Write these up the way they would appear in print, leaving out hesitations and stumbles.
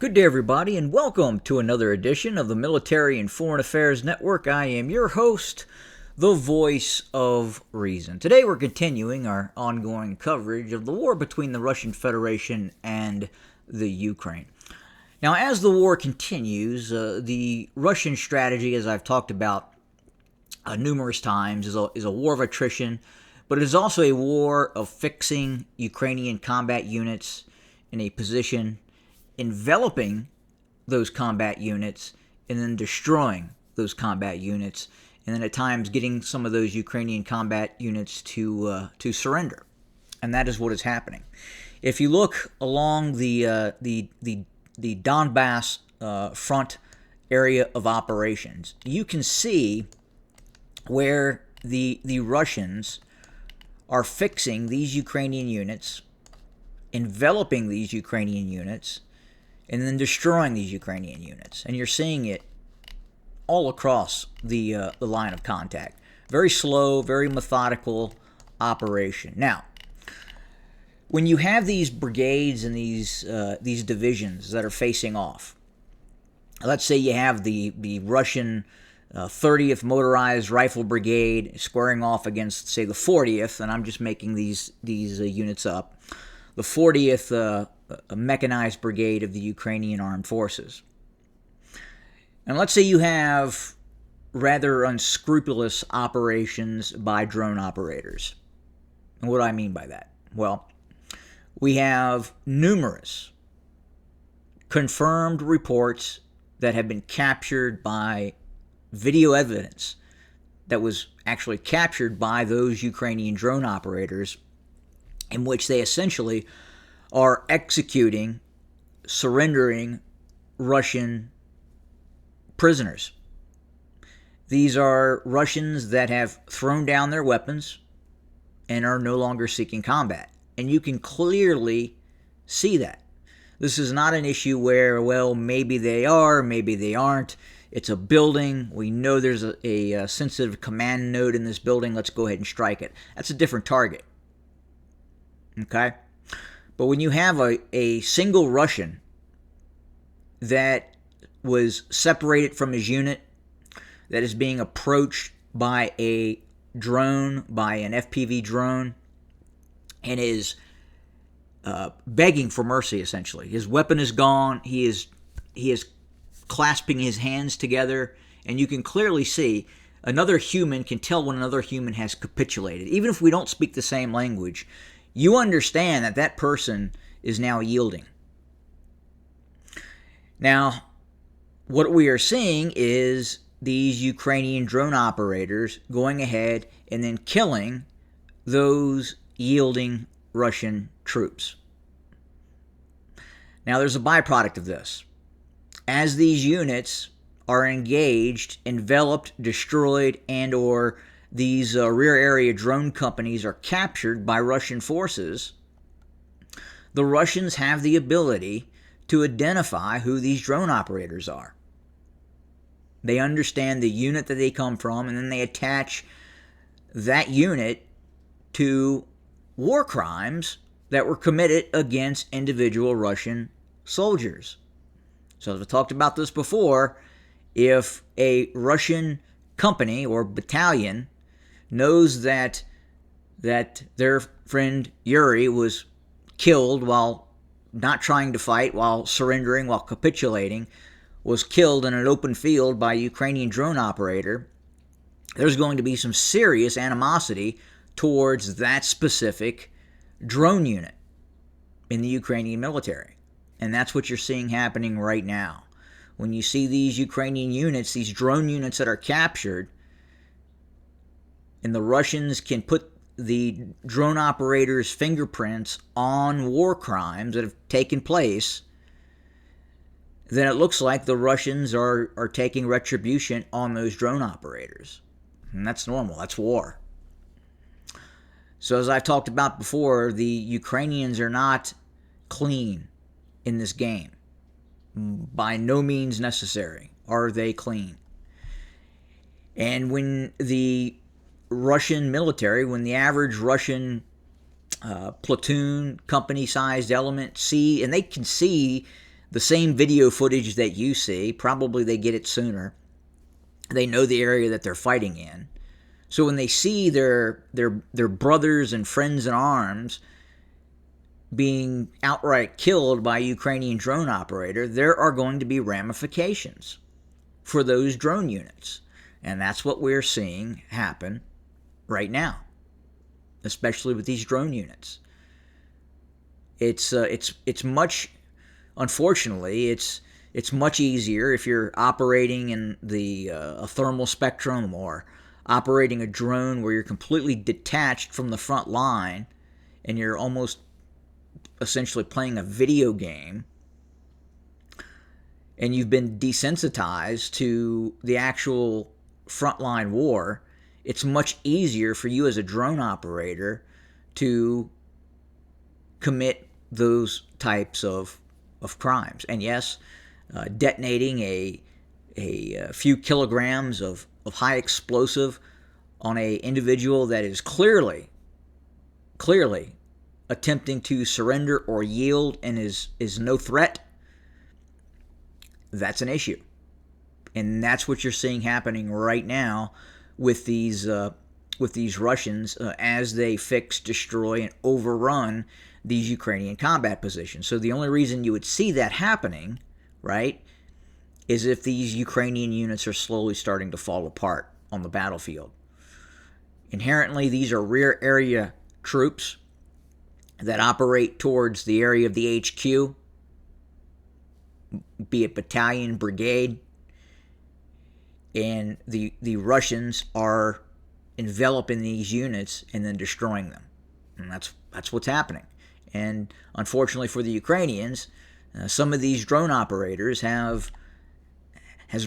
Good day, everybody, and welcome to another edition of the Military and Foreign Affairs Network. I am your host, the voice of reason. Today, we're continuing our ongoing coverage of the war between the Russian Federation and the Ukraine. Now, as the war continues, the Russian strategy, as I've talked about numerous times, is a war of attrition, but it is also a war of fixing Ukrainian combat units in a position, enveloping those combat units, and then destroying those combat units, and then at times getting some of those Ukrainian combat units to surrender. And that is what is happening. If you look along the Donbass front area of operations, you can see where the Russians are fixing these Ukrainian units, enveloping these Ukrainian units, and then destroying these Ukrainian units. And you're seeing it all across the line of contact. Very slow, very methodical operation. Now, when you have these brigades and these divisions that are facing off, let's say you have the Russian 30th Motorized Rifle Brigade squaring off against, say, the 40th, and I'm just making these units up, the 40th Mechanized Brigade of the Ukrainian Armed Forces. And let's say you have rather unscrupulous operations by drone operators. And what do I mean by that? Well, we have numerous confirmed reports that have been captured by video evidence that was actually captured by those Ukrainian drone operators, in which they essentially are executing, surrendering Russian prisoners. These are Russians that have thrown down their weapons and are no longer seeking combat. And you can clearly see that. This is not an issue where, well, maybe they are, maybe they aren't. It's a building. We know there's a sensitive command node in this building. Let's go ahead and strike it. That's a different target. Okay? But when you have a single Russian that was separated from his unit, that is being approached by a drone, by an FPV drone, and is begging for mercy, essentially. His weapon is gone. He is clasping his hands together, and you can clearly see another human can tell when another human has capitulated. Even if we don't speak the same language, you understand that that person is now yielding. Now, what we are seeing is these Ukrainian drone operators going ahead and then killing those yielding Russian troops. Now, there's a byproduct of this. As these units are engaged, enveloped, destroyed, and or these rear area drone companies are captured by Russian forces, the Russians have the ability to identify who these drone operators are. They understand the unit that they come from, and then they attach that unit to war crimes that were committed against individual Russian soldiers. So as I talked about this before, if a Russian company or battalion knows that their friend Yuri was killed while not trying to fight, while surrendering, while capitulating, was killed in an open field by a Ukrainian drone operator, there's going to be some serious animosity towards that specific drone unit in the Ukrainian military. And that's what you're seeing happening right now. When you see these Ukrainian units, these drone units that are captured, and the Russians can put the drone operators' fingerprints on war crimes that have taken place, then it looks like the Russians are taking retribution on those drone operators. And that's normal. That's war. So as I've talked about before, the Ukrainians are not clean in this game. By no means necessary are they clean. And when the Russian military, when the average Russian platoon, company-sized element see, and they can see the same video footage that you see. Probably they get it sooner. They know the area that they're fighting in. So when they see their brothers and friends in arms being outright killed by a Ukrainian drone operator, there are going to be ramifications for those drone units. And that's what we're seeing happen right now, especially with these drone units. It's much, unfortunately, it's much easier if you're operating in a thermal spectrum or operating a drone where you're completely detached from the front line and you're almost essentially playing a video game and you've been desensitized to the actual frontline war. It's much easier for you as a drone operator to commit those types of crimes. And yes, detonating a few kilograms of high explosive on a individual that is clearly attempting to surrender or yield and is no threat, that's an issue. And that's what you're seeing happening right now with these Russians as they fix, destroy, and overrun these Ukrainian combat positions. So the only reason you would see that happening, right, is if these Ukrainian units are slowly starting to fall apart on the battlefield. Inherently, these are rear area troops that operate towards the area of the HQ, be it battalion, brigade, and the Russians are enveloping these units and then destroying them. And that's what's happening. And unfortunately for the Ukrainians, some of these drone operators has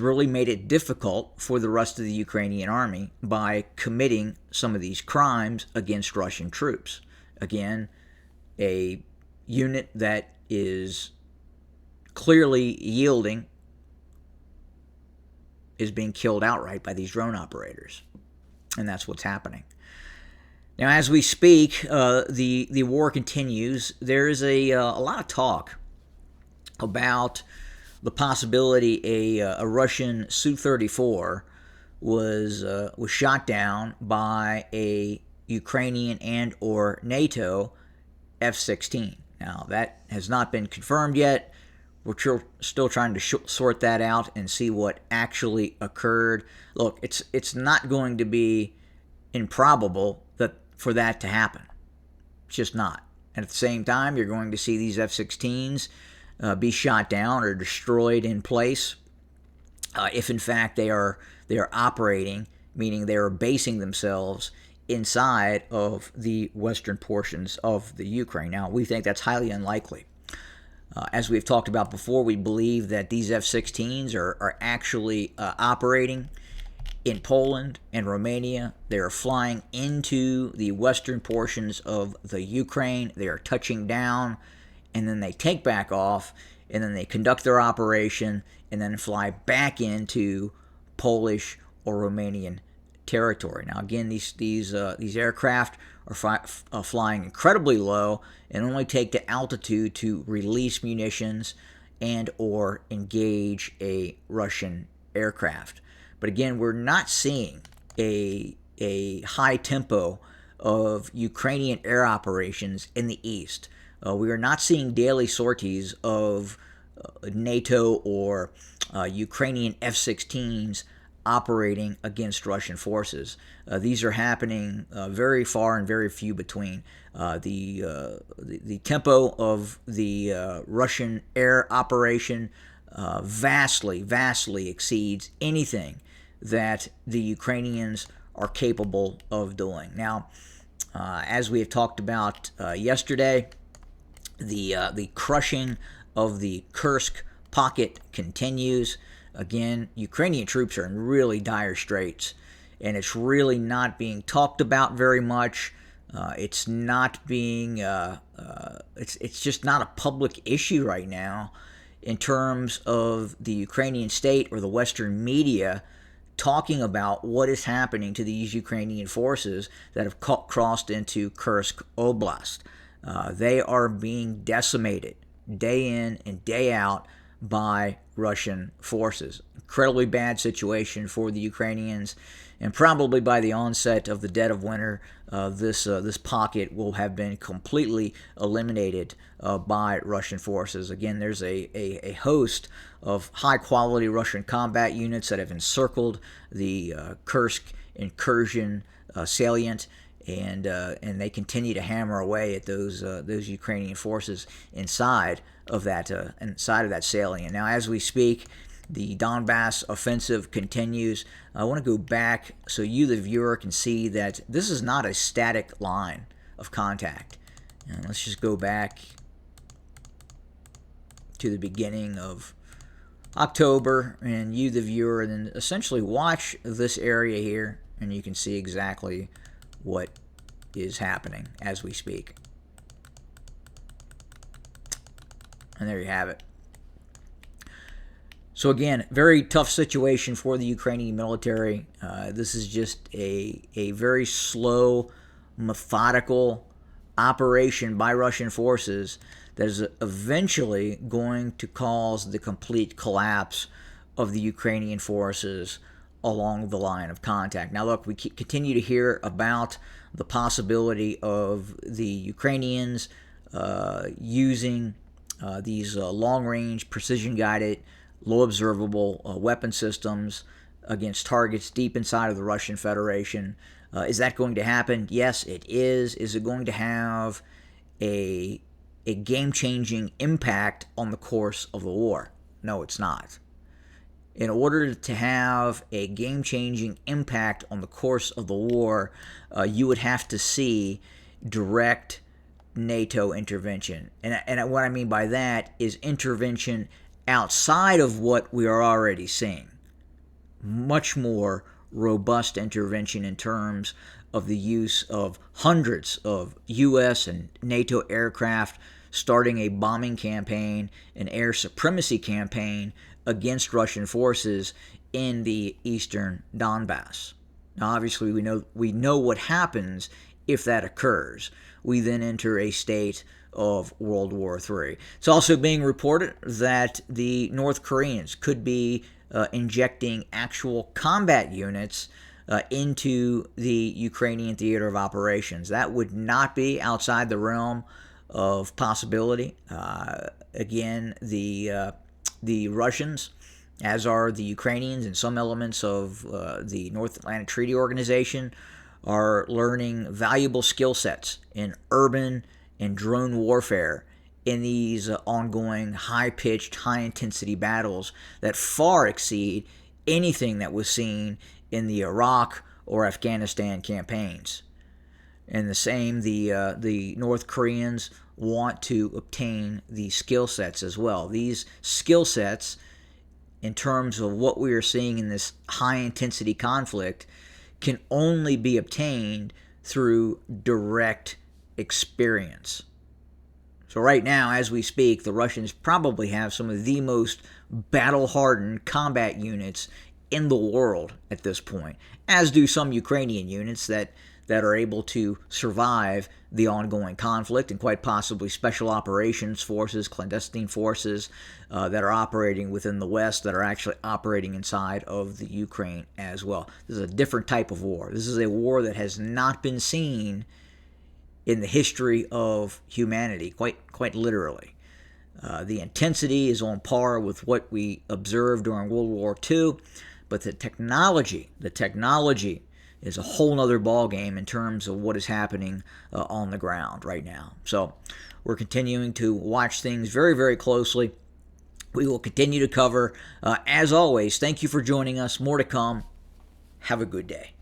really made it difficult for the rest of the Ukrainian army by committing some of these crimes against Russian troops. Again, a unit that is clearly yielding is being killed outright by these drone operators. And that's what's happening. Now, as we speak, the war continues. There is a lot of talk about the possibility a Russian Su-34 was shot down by a Ukrainian and or NATO F-16. Now, that has not been confirmed yet. We're still trying to sort that out and see what actually occurred. Look, it's not going to be improbable for that to happen. It's just not. And at the same time, you're going to see these F-16s be shot down or destroyed in place if in fact they are operating, meaning they are basing themselves inside of the western portions of the Ukraine. Now, we think that's highly unlikely. As we've talked about before, we believe that these F-16s are actually operating in Poland and Romania. They are flying into the western portions of the Ukraine. They are touching down, and then they take back off, and then they conduct their operation, and then fly back into Polish or Romanian territory. Now, again, these aircraft are flying incredibly low and only take to altitude to release munitions and or engage a Russian aircraft. But again, we're not seeing a high tempo of Ukrainian air operations in the east. We are not seeing daily sorties of NATO or Ukrainian F-16s operating against Russian forces. These are happening very far and very few between. The tempo of the Russian air operation vastly exceeds anything that the Ukrainians are capable of doing. Now, as we have talked about yesterday, the crushing of the Kursk pocket continues. Again, Ukrainian troops are in really dire straits, and it's really not being talked about very much. It's not being, it's just not a public issue right now in terms of the Ukrainian state or the Western media talking about what is happening to these Ukrainian forces that have crossed into Kursk Oblast. They are being decimated day in and day out by Russian forces. Incredibly bad situation for the Ukrainians, and probably by the onset of the dead of winter, this pocket will have been completely eliminated by Russian forces. Again, there's a host of high-quality Russian combat units that have encircled the Kursk incursion salient, and they continue to hammer away at those Ukrainian forces inside of that salient. Now, as we speak, the Donbass offensive continues. I want to go back so you, the viewer, can see that this is not a static line of contact. And let's just go back to the beginning of October, and you, the viewer, and then essentially watch this area here, and you can see exactly what is happening as we speak. And there you have it. So again, very tough situation for the Ukrainian military. This is just a very slow, methodical operation by Russian forces that is eventually going to cause the complete collapse of the Ukrainian forces along the line of contact. Now look, we continue to hear about the possibility of the Ukrainians using these long-range, precision-guided, low-observable weapon systems against targets deep inside of the Russian Federation. Is that going to happen? Yes, it is. Is it going to have a game-changing impact on the course of the war? No, it's not. In order to have a game-changing impact on the course of the war, you would have to see direct NATO intervention. And what I mean by that is intervention outside of what we are already seeing. Much more robust intervention in terms of the use of hundreds of U.S. and NATO aircraft, starting a bombing campaign, an air supremacy campaign against Russian forces in the eastern Donbass. Now, obviously, we know what happens if that occurs. We then enter a state of World War III. It's also being reported that the North Koreans could be injecting actual combat units into the Ukrainian theater of operations. That would not be outside the realm of possibility. Again, the Russians, as are the Ukrainians and some elements of the North Atlantic Treaty Organization, are learning valuable skill sets in urban and drone warfare in these ongoing high-pitched, high-intensity battles that far exceed anything that was seen in the Iraq or Afghanistan campaigns. And the same, the North Koreans want to obtain these skill sets as well. These skill sets, in terms of what we are seeing in this high-intensity conflict, can only be obtained through direct experience. So right now, as we speak, the Russians probably have some of the most battle-hardened combat units in the world at this point, as do some Ukrainian units that are able to survive the ongoing conflict, and quite possibly special operations forces, clandestine forces that are operating within the West, that are actually operating inside of the Ukraine as well. This is a different type of war. This is a war that has not been seen in the history of humanity, quite literally. The intensity is on par with what we observed during World War II, but the technology is a whole nother ballgame in terms of what is happening on the ground right now. So we're continuing to watch things very, very closely. We will continue to cover. As always, thank you for joining us. More to come. Have a good day.